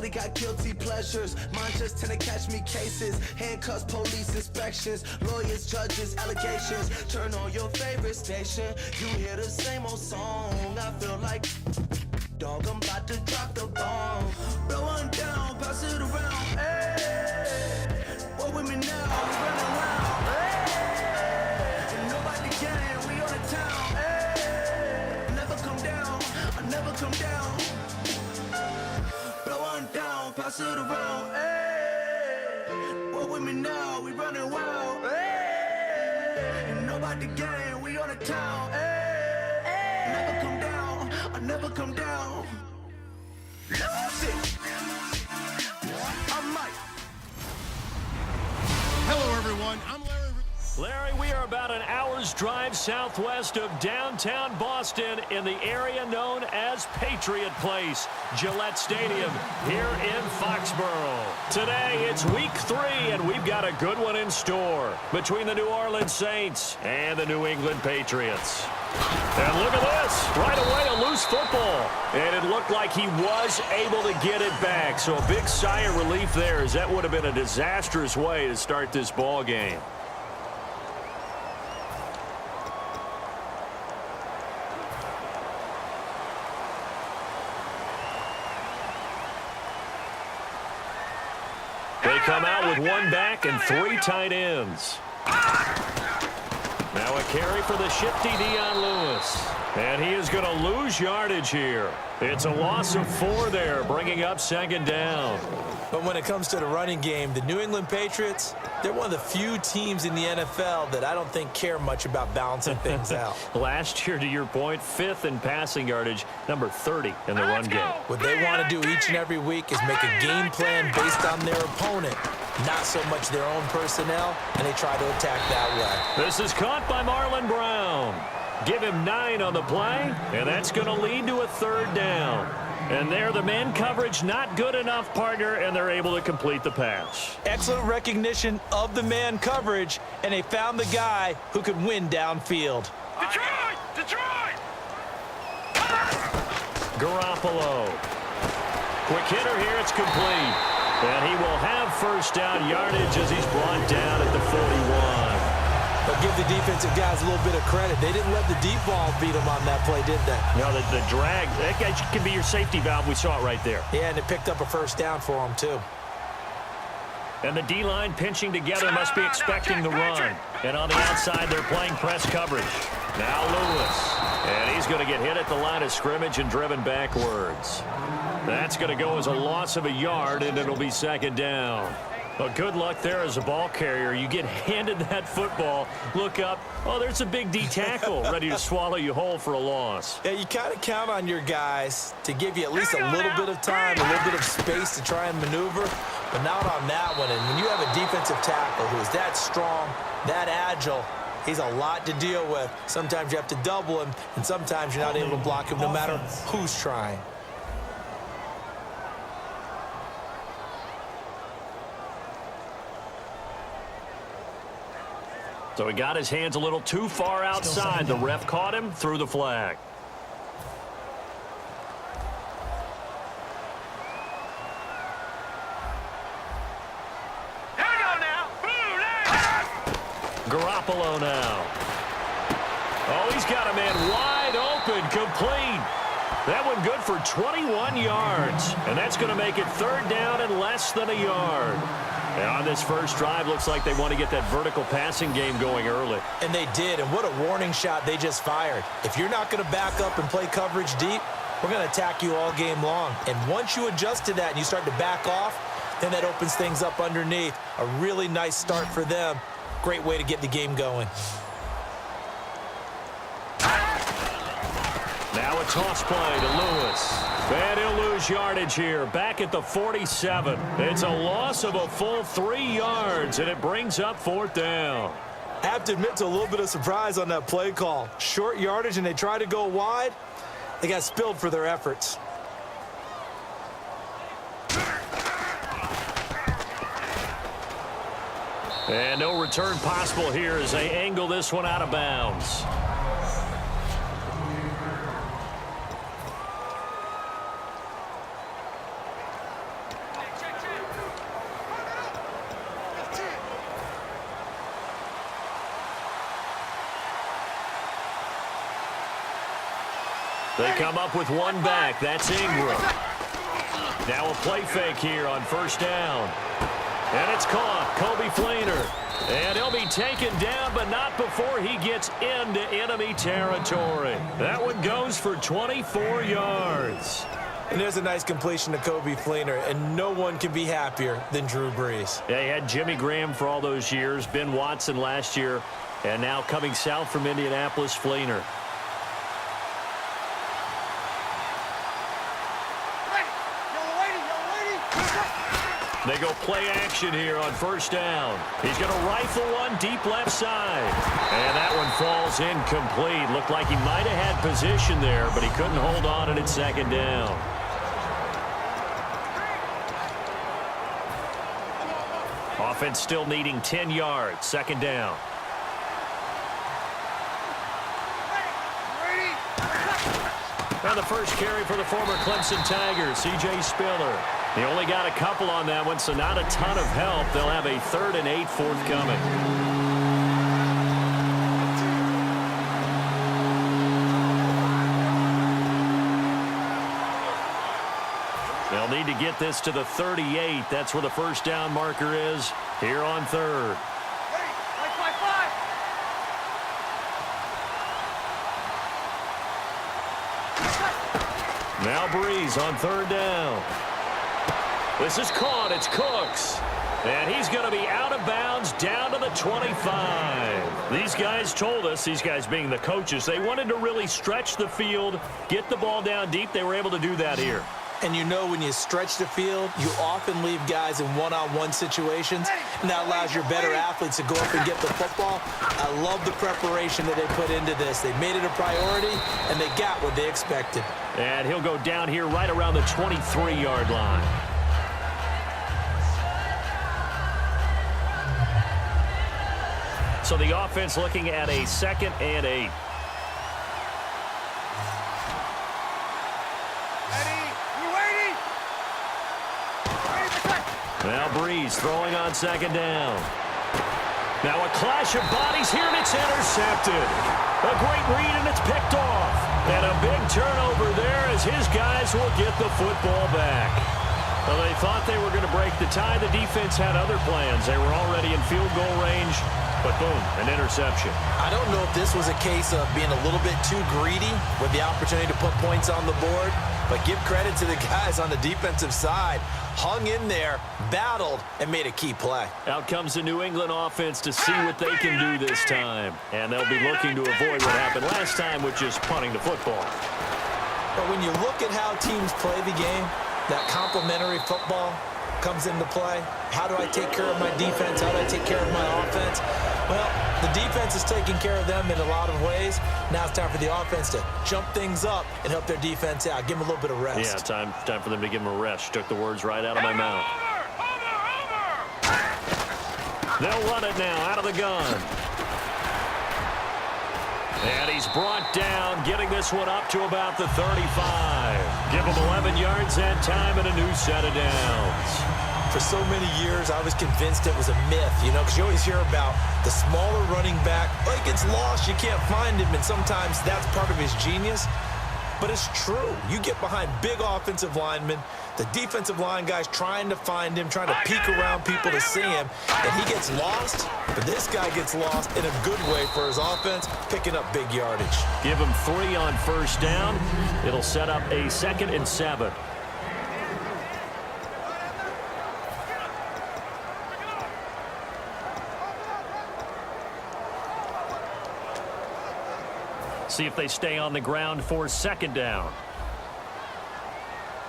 Everybody got guilty pleasures. Mine just tend to catch me cases. Handcuffs, police inspections, lawyers, judges, allegations. Turn on your favorite station. You hear the same old song. I feel like, dog, I'm about to drop the bomb. Blow one down, pass it around. Hey, what with me now? We running around. Hey, and nobody can. We on the town. Hey, never come down. I never come down. Blow one down, pass it around. Hey, what with me now? We running wild. Hey, and nobody can. We on the town. Hey, never come down. I never come down. Lose it. I'm Mike. Hello, everyone. I'm Larry. Larry, we are about an hour's drive southwest of downtown Boston in the area known as Patriot Place, Gillette Stadium here in Foxborough. Today, it's week 3, and we've got a good one in store between the New Orleans Saints and the New England Patriots. And look at this. Right away, a loose football. And it looked like he was able to get it back. So a big sigh of relief there, as that would have been a disastrous way to start this ball game. They come out with one back and 3 tight ends. Now a carry for the shifty Dion Lewis. And he is going to lose yardage here. It's a loss of 4 there, bringing up second down. But when it comes to the running game, the New England Patriots, they're one of the few teams in the NFL that I don't think care much about balancing things out. Last year, to your point, 5th in passing yardage, number 30 in the run game. What they want to do each and every week is make a game plan based on their opponent, not so much their own personnel, and they try to attack that way. This is caught by Marlon Brown. Give him 9 on the play, and that's going to lead to a 3rd down. And there, the man coverage not good enough, partner, and they're able to complete the pass. Excellent recognition of the man coverage, and they found the guy who could win downfield. Detroit! Detroit! Garoppolo. Quick hitter here, it's complete. And he will have first down yardage as he's brought down at the 41. But give the defensive guys a little bit of credit. They didn't let the deep ball beat them on that play, did they? No, the drag, that guy can be your safety valve. We saw it right there. Yeah, and it picked up a first down for them, too. And the D-line pinching together must be expecting the run. And on the outside, they're playing press coverage. Now Lewis. And he's going to get hit at the line of scrimmage and driven backwards. That's going to go as a loss of a yard, and it'll be second down. Well, good luck there as a ball carrier. You get handed that football, look up, oh, there's a big D tackle ready to swallow you whole for a loss. Yeah, you kind of count on your guys to give you at least a little bit of time, a little bit of space to try and maneuver, but not on that one. And when you have a defensive tackle who is that strong, that agile, he's a lot to deal with. Sometimes you have to double him, and sometimes you're not able to block him no matter who's trying. So he got his hands a little too far outside. The ref caught him, threw the flag. Here we go now. Garoppolo now. Oh, he's got a man wide open, complete. That one good for 21 yards. And that's going to make it 3rd down and less than a yard. And on this first drive, looks like they want to get that vertical passing game going early. And they did, and what a warning shot they just fired. If you're not going to back up and play coverage deep, we're going to attack you all game long. And once you adjust to that and you start to back off, then that opens things up underneath. A really nice start for them. Great way to get the game going. Now a toss play to Lewis. And he'll lose yardage here, back at the 47. It's a loss of a full 3 yards, and it brings up 4th down. I have to admit to a little bit of surprise on that play call. Short yardage, and they try to go wide. They got spilled for their efforts. And no return possible here as they angle this one out of bounds. They come up with one back. That's Ingram. Now a play fake here on first down. And it's caught. Kobe Fleener. And he'll be taken down, but not before he gets into enemy territory. That one goes for 24 yards. And there's a nice completion to Kobe Fleener, and no one can be happier than Drew Brees. Yeah, he had Jimmy Graham for all those years, Ben Watson last year, and now coming south from Indianapolis, Fleener. They go play action here on first down. He's going to rifle one deep left side. And that one falls incomplete. Looked like he might have had position there, but he couldn't hold on at second down. Offense still needing 10 yards. Second down. And the first carry for the former Clemson Tigers, C.J. Spiller. He only got a couple on that one, so not a ton of help. They'll have a 3rd and 8 forthcoming. They'll need to get this to the 38. That's where the first down marker is here on 3rd. Now Brees on 3rd down. This is caught. It's Cooks. And he's going to be out of bounds down to the 25. These guys told us, these guys being the coaches, they wanted to really stretch the field, get the ball down deep. They were able to do that here. And you know when you stretch the field, you often leave guys in one-on-one situations, and that allows your better athletes to go up and get the football. I love the preparation that they put into this. They made it a priority, and they got what they expected. And he'll go down here right around the 23-yard line. So the offense looking at a 2nd and 8. Now Brees throwing on 2nd down. Now a clash of bodies here, and it's intercepted. A great read, and it's picked off. And a big turnover there as his guys will get the football back. Well, they thought they were going to break the tie. The defense had other plans. They were already in field goal range, but boom, an interception. I don't know if this was a case of being a little bit too greedy with the opportunity to put points on the board, but give credit to the guys on the defensive side. Hung in there, battled, and made a key play. Out comes the New England offense to see what they can do this time. And they'll be looking to avoid what happened last time with just punting the football. But when you look at how teams play the game, that complementary football comes into play. How do I take care of my defense? How do I take care of my offense? Well, the defense is taking care of them in a lot of ways. Now it's time for the offense to jump things up and help their defense out. Give them a little bit of rest. Yeah, time for them to give them a rest. Took the words right out of my mouth. They'll run it now out of the gun. And he's brought down, getting this one up to about the 35. Give him 11 yards that time and a new set of downs. For so many years, I was convinced it was a myth, you know, because you always hear about the smaller running back. Oh, he gets lost, you can't find him, and sometimes that's part of his genius. But it's true. You get behind big offensive linemen, the defensive line guys trying to find him, trying to peek around people to see him, and he gets lost. But this guy gets lost in a good way for his offense, picking up big yardage. Give him 3 on first down. It'll set up a 2nd and 7. See if they stay on the ground for 2nd down.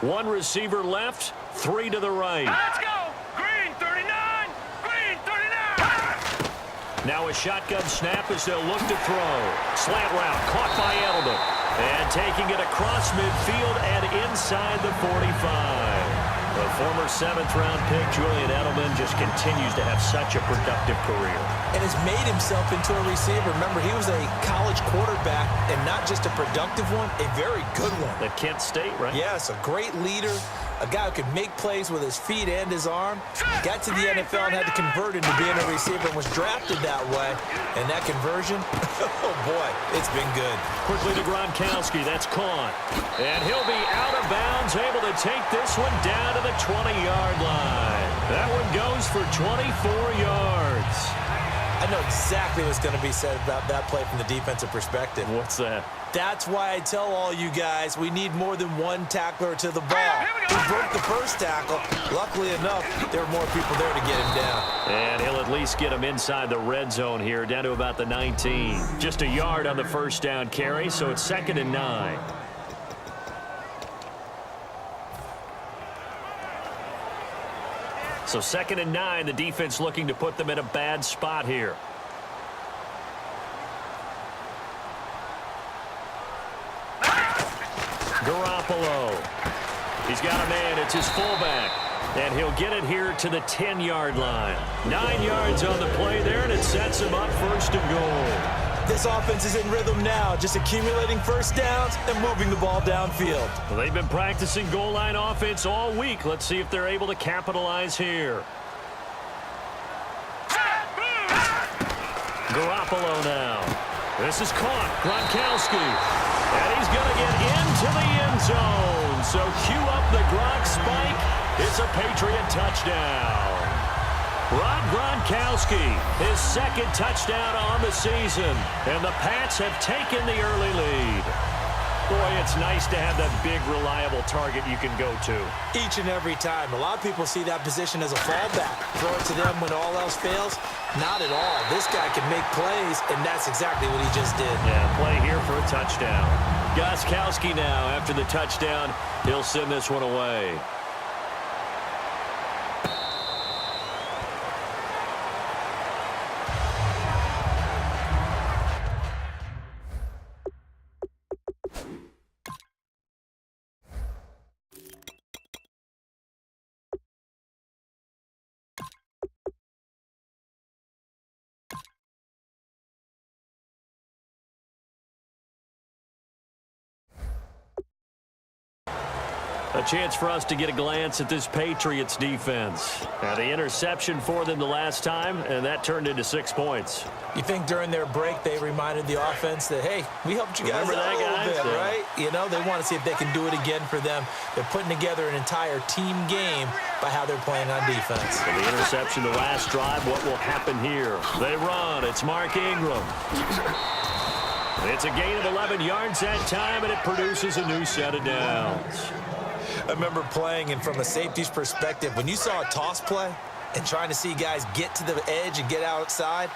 1 receiver left, 3 to the right. Let's go! Green 39! Green 39! Now a shotgun snap as they'll look to throw. Slant route caught by Edelman. And taking it across midfield and inside the 45. The former 7th-round pick, Julian Edelman, just continues to have such a productive career. And has made himself into a receiver. Remember, he was a college quarterback, and not just a productive one, a very good one. At Kent State, right? Yes, a great leader, a guy who could make plays with his feet and his arm. Got to the NFL and had to convert into being a receiver and was drafted that way. And that conversion, oh boy, it's been good. Quickly to Gronkowski, that's caught. And he'll be out of bounds, able to take this one down to the 20-yard line. That one goes for 24 yards. I know exactly what's going to be said about that play from the defensive perspective. What's that? That's why I tell all you guys we need more than one tackler to the ball. He broke the first tackle. Luckily enough, there were more people there to get him down. And he'll at least get him inside the red zone here, down to about the 19. Just a yard on the first down carry, so it's 2nd and 9. So 2nd and 9, the defense looking to put them in a bad spot here. Garoppolo. He's got a man. It's his fullback. And he'll get it here to the 10-yard line. 9 yards on the play there, and it sets him up 1st and goal. This offense is in rhythm now, just accumulating first downs and moving the ball downfield. Well, they've been practicing goal line offense all week. Let's see if they're able to capitalize here. Garoppolo now. This is caught. Gronkowski. And he's going to get into the end zone. So cue up the Gronk spike. It's a Patriot touchdown. Rob Gronkowski, his 2nd touchdown on the season. And the Pats have taken the early lead. Boy, it's nice to have that big, reliable target you can go to. Each and every time. A lot of people see that position as a fallback. Throw it to them when all else fails. Not at all. This guy can make plays, and that's exactly what he just did. Yeah, play here for a touchdown. Gronkowski now, after the touchdown, he'll send this one away. A chance for us to get a glance at this Patriots defense. Now, the interception for them the last time, and that turned into 6 points. You think during their break they reminded the offense that, hey, we helped you guys out a little bit, right? You know, they want to see if they can do it again for them. They're putting together an entire team game by how they're playing on defense. And the interception the last drive, what will happen here? They run. It's Mark Ingram. It's a gain of 11 yards that time, and it produces a new set of downs. I remember playing, and from a safety's perspective, when you saw a toss play and trying to see guys get to the edge and get outside,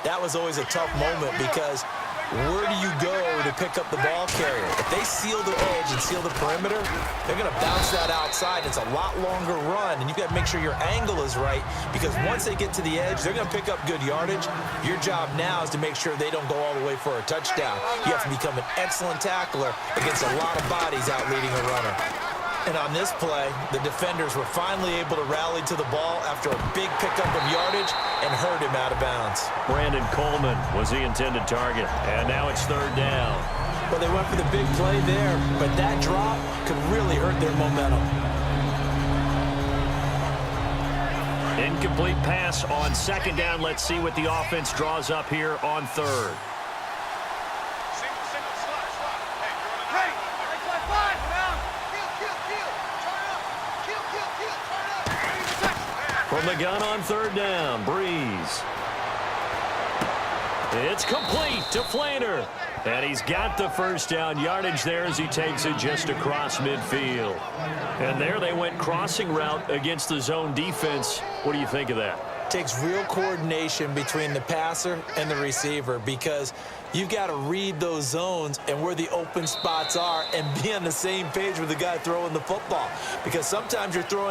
that was always a tough moment because where do you go to pick up the ball carrier? If they seal the edge and seal the perimeter, they're going to bounce that outside. It's a lot longer run, and you've got to make sure your angle is right because once they get to the edge, they're going to pick up good yardage. Your job now is to make sure they don't go all the way for a touchdown. You have to become an excellent tackler against a lot of bodies out leading a runner. And on this play, the defenders were finally able to rally to the ball after a big pickup of yardage and hurt him out of bounds. Brandon Coleman was the intended target, and now it's 3rd down. Well, they went for the big play there, but that drop could really hurt their momentum. Incomplete pass on 2nd down. Let's see what the offense draws up here on 3rd. From the gun on 3rd down, Breeze. It's complete to Flainer. And he's got the first down yardage there as he takes it just across midfield. And there they went crossing route against the zone defense. What do you think of that? Takes real coordination between the passer and the receiver because you've got to read those zones and where the open spots are and be on the same page with the guy throwing the football. Because sometimes you're throwing